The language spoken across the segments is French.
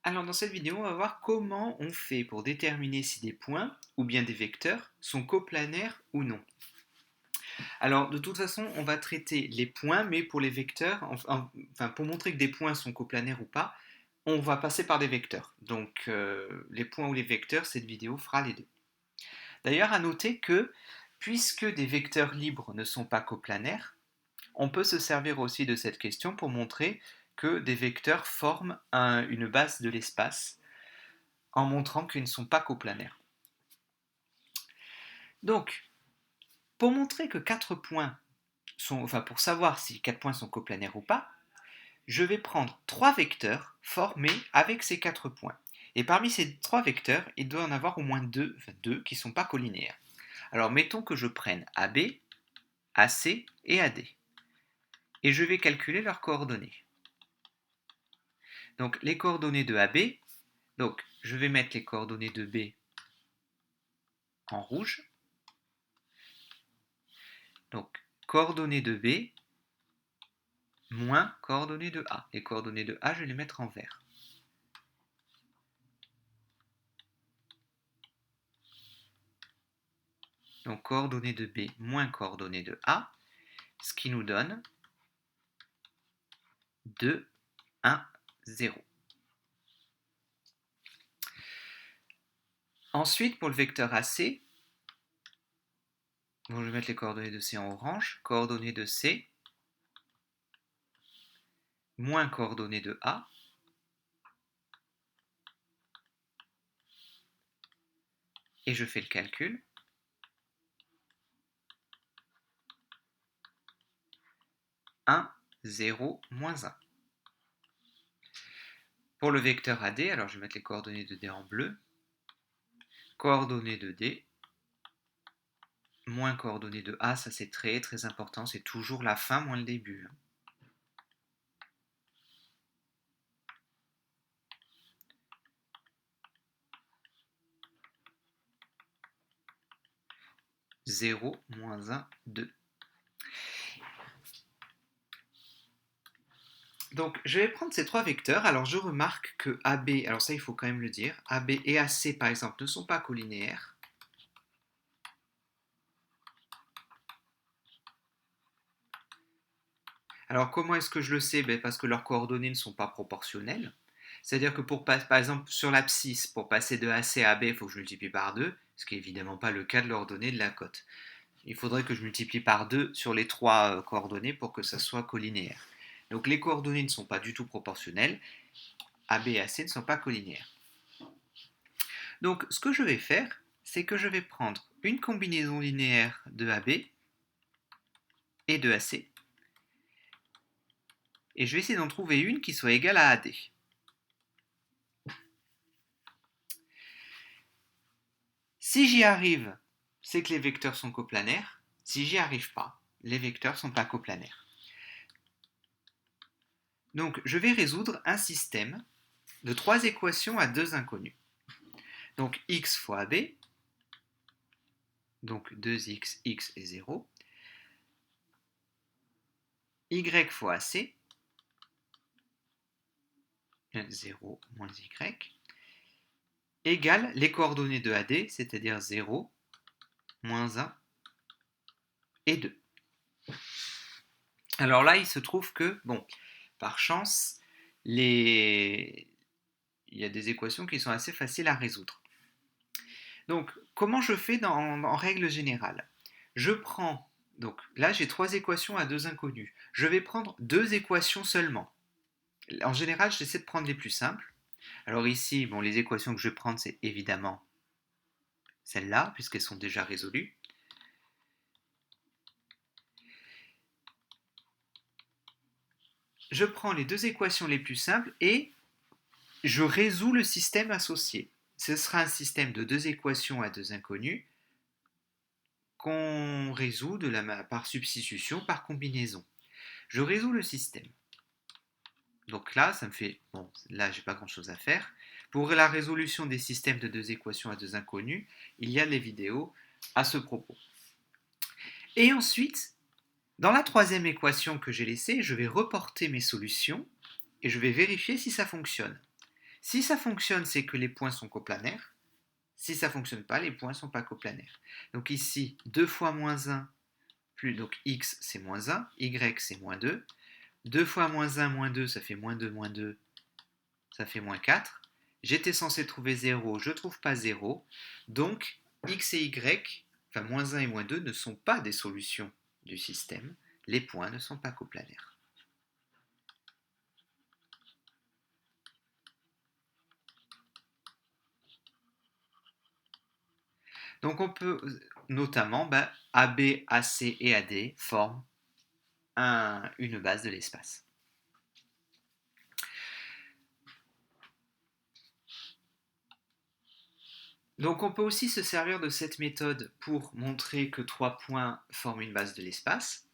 Alors dans cette vidéo, on va voir comment on fait pour déterminer si des points ou bien des vecteurs sont coplanaires ou non. Alors de toute façon, on va traiter les points, mais pour les vecteurs, enfin pour montrer que des points sont coplanaires ou pas, on va passer par des vecteurs. Donc les points ou les vecteurs, cette vidéo fera les deux. D'ailleurs, à noter que puisque des vecteurs libres ne sont pas coplanaires, on peut se servir aussi de cette question pour montrer que des vecteurs forment une base de l'espace en montrant qu'ils ne sont pas coplanaires. Donc, pour montrer que 4 points pour savoir si 4 points sont coplanaires ou pas, je vais prendre 3 vecteurs formés avec ces 4 points. Et parmi ces 3 vecteurs, il doit y en avoir au moins 2 qui ne sont pas collinéaires. Alors mettons que je prenne AB, AC et AD. Et je vais calculer leurs coordonnées. Donc les coordonnées de AB, donc je vais mettre les coordonnées de B en rouge. Donc coordonnées de B moins coordonnées de A. Les coordonnées de A, je vais les mettre en vert. Donc coordonnées de B moins coordonnées de A, ce qui nous donne 2, 1, 0. Ensuite, pour le vecteur AC, je vais mettre les coordonnées de C en orange, coordonnées de C moins coordonnées de A, et je fais le calcul. 1, 0, moins 1. Pour le vecteur AD, alors je vais mettre les coordonnées de D en bleu, coordonnées de D, moins coordonnées de A, ça c'est très très important, c'est toujours la fin moins le début. 0, moins 1, 2. Donc je vais prendre ces trois vecteurs. Alors je remarque que AB, alors ça il faut quand même le dire, AB et AC par exemple ne sont pas collinéaires. Alors comment est-ce que je le sais? Parce que leurs coordonnées ne sont pas proportionnelles. C'est-à-dire que par exemple sur l'abscisse, pour passer de AC à AB, il faut que je multiplie par 2, ce qui n'est évidemment pas le cas de l'ordonnée de la cote. Il faudrait que je multiplie par 2 sur les trois coordonnées pour que ça soit collinéaire. Donc les coordonnées ne sont pas du tout proportionnelles. AB et AC ne sont pas collinéaires. Donc ce que je vais faire, c'est que je vais prendre une combinaison linéaire de AB et de AC, et je vais essayer d'en trouver une qui soit égale à AD. Si j'y arrive, c'est que les vecteurs sont coplanaires. Si j'y arrive pas, les vecteurs ne sont pas coplanaires. Donc je vais résoudre un système de trois équations à deux inconnus. Donc x fois AB, donc 2x, x est 0, y fois AC, 0 moins y, égale les coordonnées de AD, c'est-à-dire 0, moins 1 et 2. Alors là, il se trouve que, bon, par chance, il y a des équations qui sont assez faciles à résoudre. Donc, comment je fais en règle générale? Je prends, donc là j'ai trois équations à deux inconnus. Je vais prendre deux équations seulement. En général, j'essaie de prendre les plus simples. Alors ici, bon, les équations que je vais prendre, c'est évidemment celles-là, puisqu'elles sont déjà résolues. Je prends les deux équations les plus simples et je résous le système associé. Ce sera un système de deux équations à deux inconnus qu'on résout par substitution, par combinaison. Je résous le système. Donc là, ça me fait... Bon, là, j'ai pas grand-chose à faire. Pour la résolution des systèmes de deux équations à deux inconnus, il y a des vidéos à ce propos. Et ensuite, dans la troisième équation que j'ai laissée, je vais reporter mes solutions et je vais vérifier si ça fonctionne. Si ça fonctionne, c'est que les points sont coplanaires. Si ça ne fonctionne pas, les points ne sont pas coplanaires. Donc ici, 2 fois moins 1, plus, donc x c'est moins 1, y c'est moins 2. 2 fois moins 1, moins 2, ça fait moins 2, ça fait moins 4. J'étais censé trouver 0, je ne trouve pas 0. Donc x et y, enfin moins 1 et moins 2, ne sont pas des solutions du système. Les points ne sont pas coplanaires. Donc on peut notamment, AB, AC et AD forment une base de l'espace. Donc on peut aussi se servir de cette méthode pour montrer que 3 points forment une base de l'espace.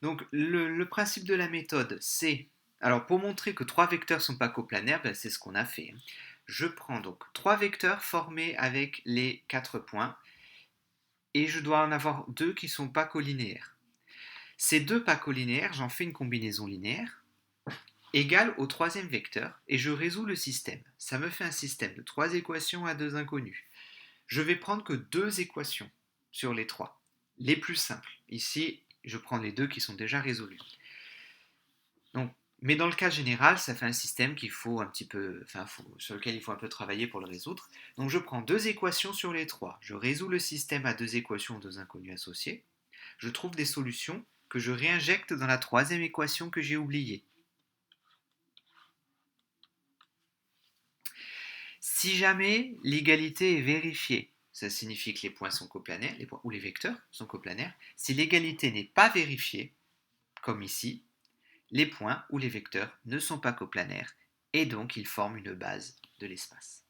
Donc le principe de la méthode, c'est, alors pour montrer que 3 vecteurs ne sont pas coplanaires, c'est ce qu'on a fait. Je prends donc 3 vecteurs formés avec les 4 points, et je dois en avoir 2 qui ne sont pas collinéaires. Ces 2 pas collinéaires, j'en fais une combinaison linéaire, égale au troisième vecteur, et je résous le système. Ça me fait un système de 3 équations à 2 inconnus. Je vais prendre que 2 équations sur les 3, les plus simples. Ici, je prends les 2 qui sont déjà résolus. Donc, mais dans le cas général, ça fait un système qu'il faut un petit peu, sur lequel il faut un peu travailler pour le résoudre. Donc je prends 2 équations sur les 3. Je résous le système à 2 équations, 2 inconnus associés. Je trouve des solutions que je réinjecte dans la troisième équation que j'ai oubliée. Si jamais l'égalité est vérifiée, ça signifie que les points sont coplanaires, ou les vecteurs sont coplanaires. Si l'égalité n'est pas vérifiée, comme ici, les points ou les vecteurs ne sont pas coplanaires et donc ils forment une base de l'espace.